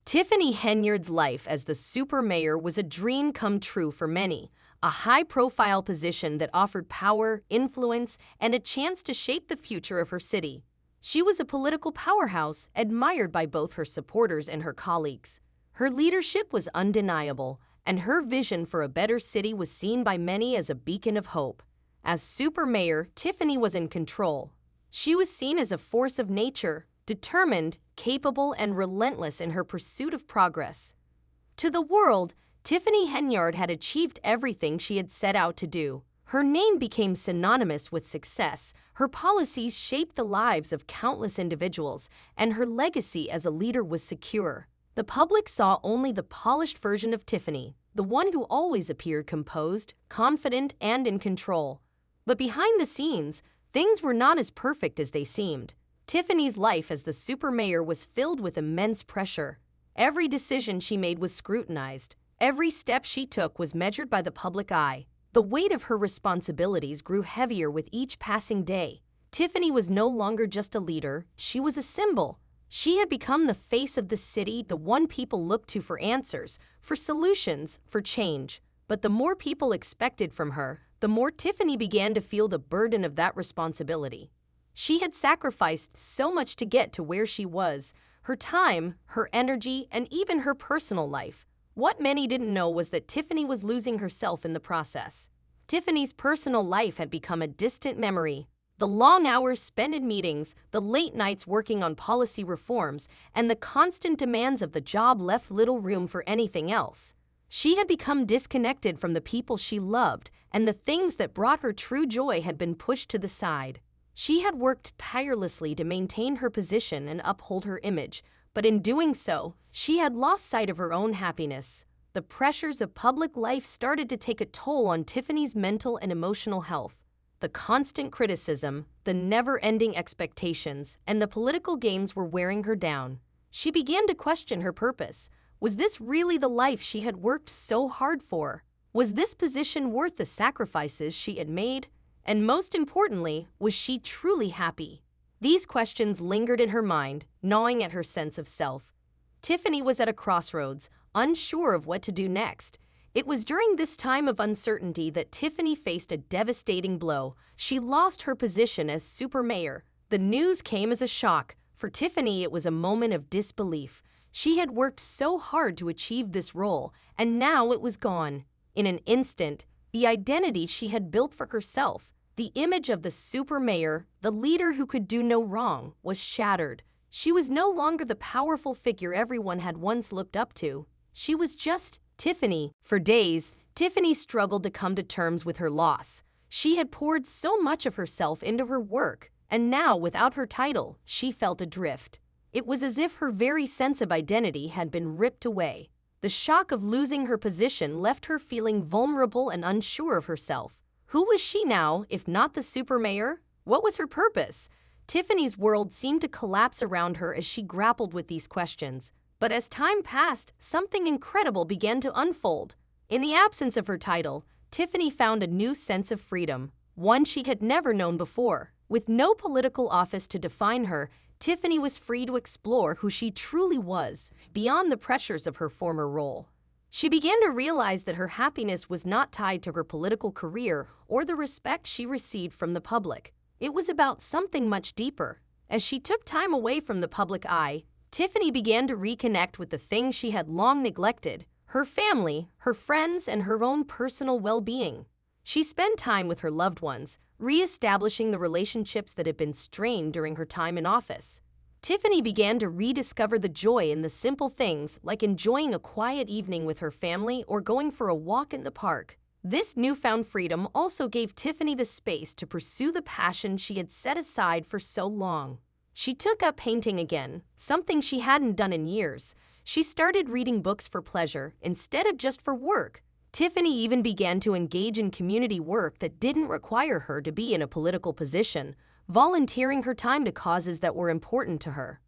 Tiffany Henyard's life as the super mayor was a dream come true for many, a high-profile position that offered power, influence, and a chance to shape the future of her city. She was a political powerhouse, admired by both her supporters and her colleagues. Her leadership was undeniable, and her vision for a better city was seen by many as a beacon of hope. As super mayor, Tiffany was in control. She was seen as a force of nature, determined, capable, and relentless in her pursuit of progress. To the world, Tiffany Henyard had achieved everything she had set out to do. Her name became synonymous with success, her policies shaped the lives of countless individuals, and her legacy as a leader was secure. The public saw only the polished version of Tiffany, the one who always appeared composed, confident, and in control. But behind the scenes, things were not as perfect as they seemed. Tiffany's life as the super mayor was filled with immense pressure. Every decision she made was scrutinized. Every step she took was measured by the public eye. The weight of her responsibilities grew heavier with each passing day. Tiffany was no longer just a leader, she was a symbol. She had become the face of the city, the one people looked to for answers, for solutions, for change. But the more people expected from her, the more Tiffany began to feel the burden of that responsibility. She had sacrificed so much to get to where she was, her time, her energy, and even her personal life. What many didn't know was that Tiffany was losing herself in the process. Tiffany's personal life had become a distant memory. The long hours spent in meetings, the late nights working on policy reforms, and the constant demands of the job left little room for anything else. She had become disconnected from the people she loved, and the things that brought her true joy had been pushed to the side. She had worked tirelessly to maintain her position and uphold her image, but in doing so, she had lost sight of her own happiness. The pressures of public life started to take a toll on Tiffany's mental and emotional health. The constant criticism, the never-ending expectations, and the political games were wearing her down. She began to question her purpose. Was this really the life she had worked so hard for? Was this position worth the sacrifices she had made? And most importantly, was she truly happy? These questions lingered in her mind, gnawing at her sense of self. Tiffany was at a crossroads, unsure of what to do next. It was during this time of uncertainty that Tiffany faced a devastating blow. She lost her position as super mayor. The news came as a shock. For Tiffany, it was a moment of disbelief. She had worked so hard to achieve this role, and now it was gone. In an instant, the identity she had built for herself, the image of the super mayor, the leader who could do no wrong, was shattered. She was no longer the powerful figure everyone had once looked up to. She was just Tiffany. For days, Tiffany struggled to come to terms with her loss. She had poured so much of herself into her work, and now, without her title, she felt adrift. It was as if her very sense of identity had been ripped away. The shock of losing her position left her feeling vulnerable and unsure of herself. Who was she now, if not the super mayor? What was her purpose? Tiffany's world seemed to collapse around her as she grappled with these questions. But as time passed, something incredible began to unfold. In the absence of her title, Tiffany found a new sense of freedom, one she had never known before. With no political office to define her, Tiffany was free to explore who she truly was, beyond the pressures of her former role. She began to realize that her happiness was not tied to her political career or the respect she received from the public. It was about something much deeper. As she took time away from the public eye, Tiffany began to reconnect with the things she had long neglected: her family, her friends, and her own personal well-being. She spent time with her loved ones, re-establishing the relationships that had been strained during her time in office. Tiffany began to rediscover the joy in the simple things, like enjoying a quiet evening with her family or going for a walk in the park. This newfound freedom also gave Tiffany the space to pursue the passion she had set aside for so long. She took up painting again, something she hadn't done in years. She started reading books for pleasure instead of just for work. Tiffany even began to engage in community work that didn't require her to be in a political position, volunteering her time to causes that were important to her.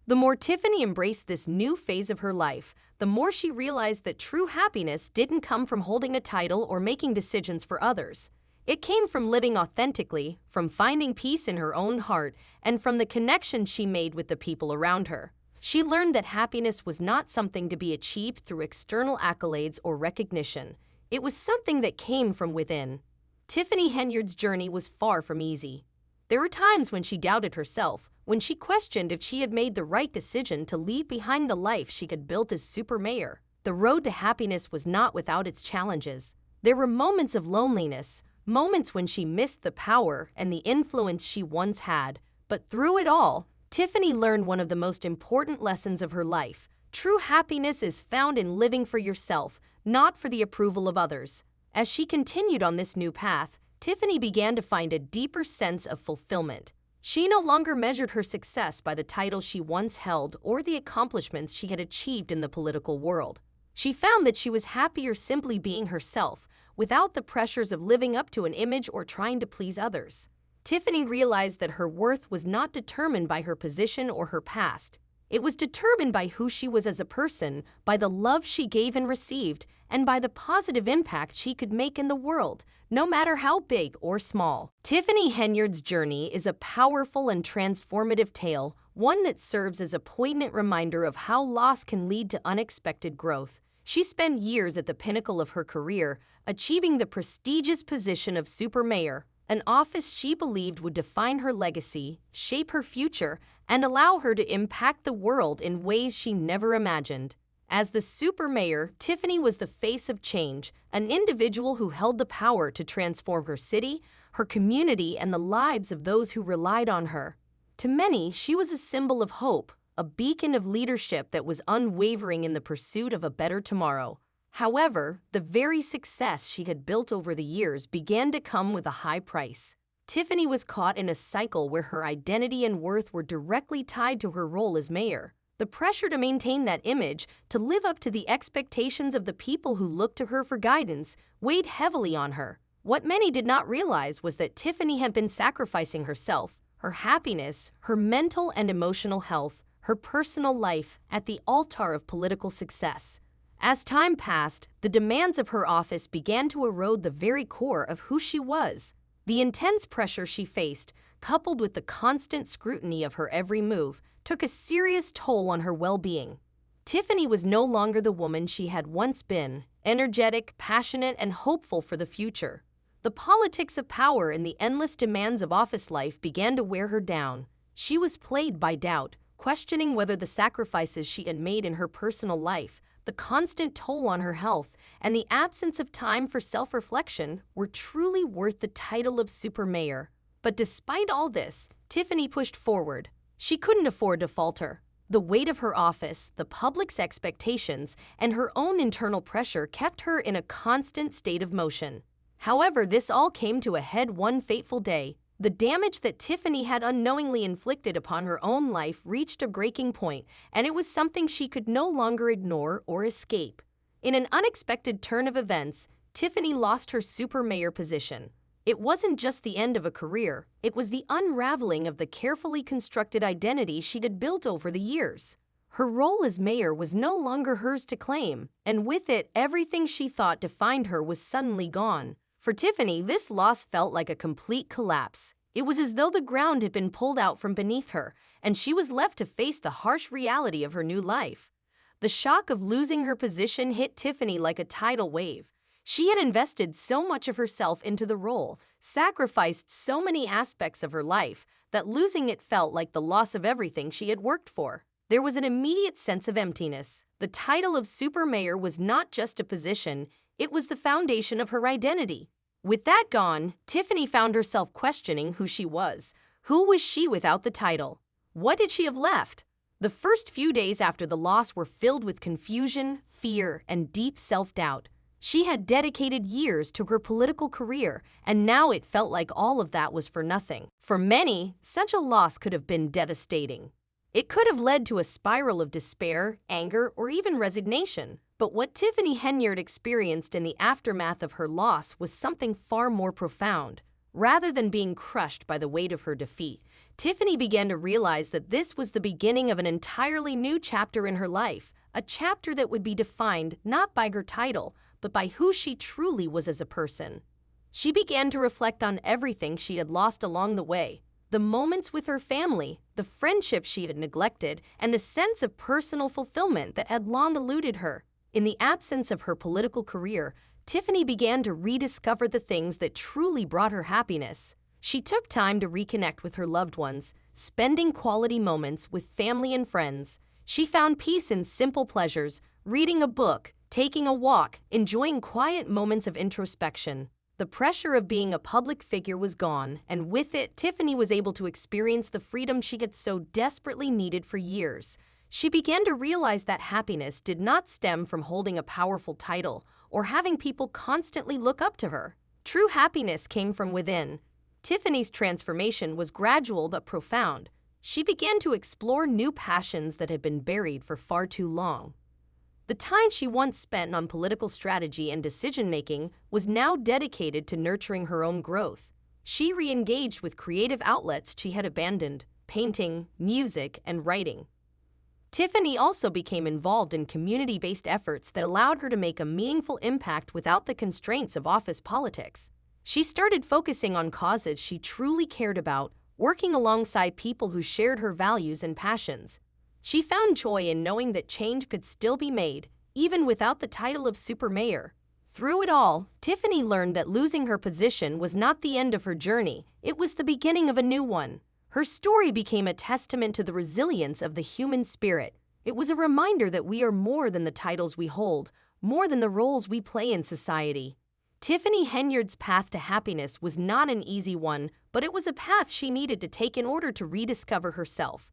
The more Tiffany embraced this new phase of her life, the more she realized that true happiness didn't come from holding a title or making decisions for others. It came from living authentically, from finding peace in her own heart, and from the connection she made with the people around her. She learned that happiness was not something to be achieved through external accolades or recognition. It was something that came from within. Tiffany Henyard's journey was far from easy. There were times when she doubted herself, when she questioned if she had made the right decision to leave behind the life she had built as super mayor. The road to happiness was not without its challenges. There were moments of loneliness, moments when she missed the power and the influence she once had. But through it all, Tiffany learned one of the most important lessons of her life. True happiness is found in living for yourself, not for the approval of others. As she continued on this new path, Tiffany began to find a deeper sense of fulfillment. She no longer measured her success by the title she once held or the accomplishments she had achieved in the political world. She found that she was happier simply being herself, without the pressures of living up to an image or trying to please others. Tiffany realized that her worth was not determined by her position or her past. It was determined by who she was as a person, by the love she gave and received, and by the positive impact she could make in the world, no matter how big or small. Tiffany Henyard's journey is a powerful and transformative tale, one that serves as a poignant reminder of how loss can lead to unexpected growth. She spent years at the pinnacle of her career, achieving the prestigious position of super mayor, an office she believed would define her legacy, shape her future, and allow her to impact the world in ways she never imagined. As the super mayor, Tiffany was the face of change, an individual who held the power to transform her city, her community, and the lives of those who relied on her. To many, she was a symbol of hope, a beacon of leadership that was unwavering in the pursuit of a better tomorrow. However, the very success she had built over the years began to come with a high price. Tiffany was caught in a cycle where her identity and worth were directly tied to her role as mayor. The pressure to maintain that image, to live up to the expectations of the people who looked to her for guidance, weighed heavily on her. What many did not realize was that Tiffany had been sacrificing herself, her happiness, her mental and emotional health, her personal life, at the altar of political success. As time passed, the demands of her office began to erode the very core of who she was. The intense pressure she faced, coupled with the constant scrutiny of her every move, took a serious toll on her well-being. Tiffany was no longer the woman she had once been, energetic, passionate, and hopeful for the future. The politics of power and the endless demands of office life began to wear her down. She was plagued by doubt, questioning whether the sacrifices she had made in her personal life, the constant toll on her health, and the absence of time for self-reflection were truly worth the title of super mayor. But despite all this, Tiffany pushed forward. She couldn't afford to falter. The weight of her office, the public's expectations, and her own internal pressure kept her in a constant state of motion. However, this all came to a head one fateful day. The damage that Tiffany had unknowingly inflicted upon her own life reached a breaking point, and it was something she could no longer ignore or escape. In an unexpected turn of events, Tiffany lost her super mayor position. It wasn't just the end of a career, it was the unraveling of the carefully constructed identity she had built over the years. Her role as mayor was no longer hers to claim, and with it, everything she thought defined her was suddenly gone. For Tiffany, this loss felt like a complete collapse. It was as though the ground had been pulled out from beneath her, and she was left to face the harsh reality of her new life. The shock of losing her position hit Tiffany like a tidal wave. She had invested so much of herself into the role, sacrificed so many aspects of her life, that losing it felt like the loss of everything she had worked for. There was an immediate sense of emptiness. The title of super mayor was not just a position, it was the foundation of her identity. With that gone, Tiffany found herself questioning who she was. Who was she without the title? What did she have left? The first few days after the loss were filled with confusion, fear, and deep self-doubt. She had dedicated years to her political career, and now it felt like all of that was for nothing. For many, such a loss could have been devastating. It could have led to a spiral of despair, anger, or even resignation. But what Tiffany Henyard experienced in the aftermath of her loss was something far more profound. Rather than being crushed by the weight of her defeat, Tiffany began to realize that this was the beginning of an entirely new chapter in her life, a chapter that would be defined not by her title, but by who she truly was as a person. She began to reflect on everything she had lost along the way. The moments with her family, the friendships she had neglected, and the sense of personal fulfillment that had long eluded her. In the absence of her political career, Tiffany began to rediscover the things that truly brought her happiness. She took time to reconnect with her loved ones, spending quality moments with family and friends. She found peace in simple pleasures, reading a book, taking a walk, enjoying quiet moments of introspection. The pressure of being a public figure was gone, and with it, Tiffany was able to experience the freedom she had so desperately needed for years. She began to realize that happiness did not stem from holding a powerful title or having people constantly look up to her. True happiness came from within. Tiffany's transformation was gradual but profound. She began to explore new passions that had been buried for far too long. The time she once spent on political strategy and decision-making was now dedicated to nurturing her own growth. She re-engaged with creative outlets she had abandoned: painting, music, and writing. Tiffany also became involved in community-based efforts that allowed her to make a meaningful impact without the constraints of office politics. She started focusing on causes she truly cared about, working alongside people who shared her values and passions. She found joy in knowing that change could still be made, even without the title of super mayor. Through it all, Tiffany learned that losing her position was not the end of her journey, it was the beginning of a new one. Her story became a testament to the resilience of the human spirit. It was a reminder that we are more than the titles we hold, more than the roles we play in society. Tiffany Henyard's path to happiness was not an easy one, but it was a path she needed to take in order to rediscover herself.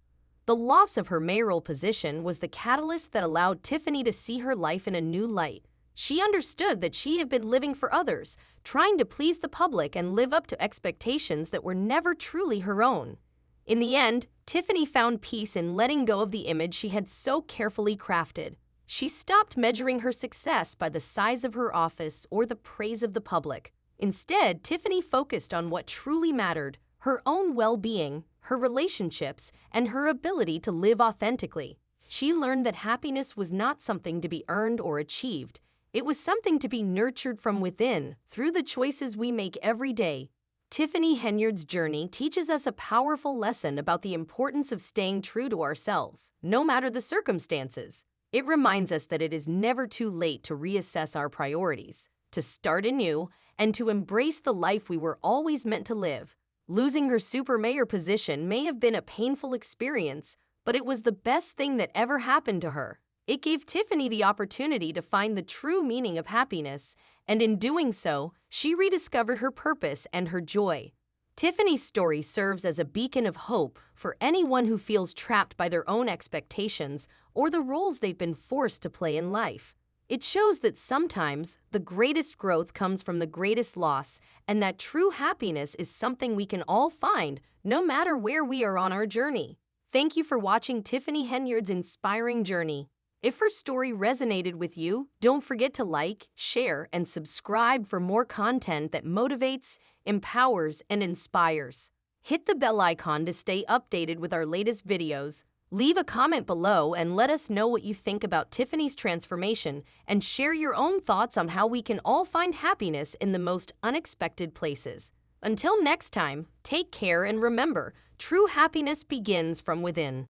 The loss of her mayoral position was the catalyst that allowed Tiffany to see her life in a new light. She understood that she had been living for others, trying to please the public and live up to expectations that were never truly her own. In the end, Tiffany found peace in letting go of the image she had so carefully crafted. She stopped measuring her success by the size of her office or the praise of the public. Instead, Tiffany focused on what truly mattered: her own well-being, her relationships, and her ability to live authentically. She learned that happiness was not something to be earned or achieved. It was something to be nurtured from within, through the choices we make every day. Tiffany Henyard's journey teaches us a powerful lesson about the importance of staying true to ourselves, no matter the circumstances. It reminds us that it is never too late to reassess our priorities, to start anew, and to embrace the life we were always meant to live. Losing her super mayor position may have been a painful experience, but it was the best thing that ever happened to her. It gave Tiffany the opportunity to find the true meaning of happiness, and in doing so, she rediscovered her purpose and her joy. Tiffany's story serves as a beacon of hope for anyone who feels trapped by their own expectations or the roles they've been forced to play in life. It shows that sometimes the greatest growth comes from the greatest loss, and that true happiness is something we can all find, no matter where we are on our journey. Thank you for watching Tiffany Henyard's inspiring journey. If her story resonated with you, don't forget to like, share, and subscribe for more content that motivates, empowers, and inspires. Hit the bell icon to stay updated with our latest videos. Leave a comment below and let us know what you think about Tiffany's transformation, and share your own thoughts on how we can all find happiness in the most unexpected places. Until next time, take care and remember, true happiness begins from within.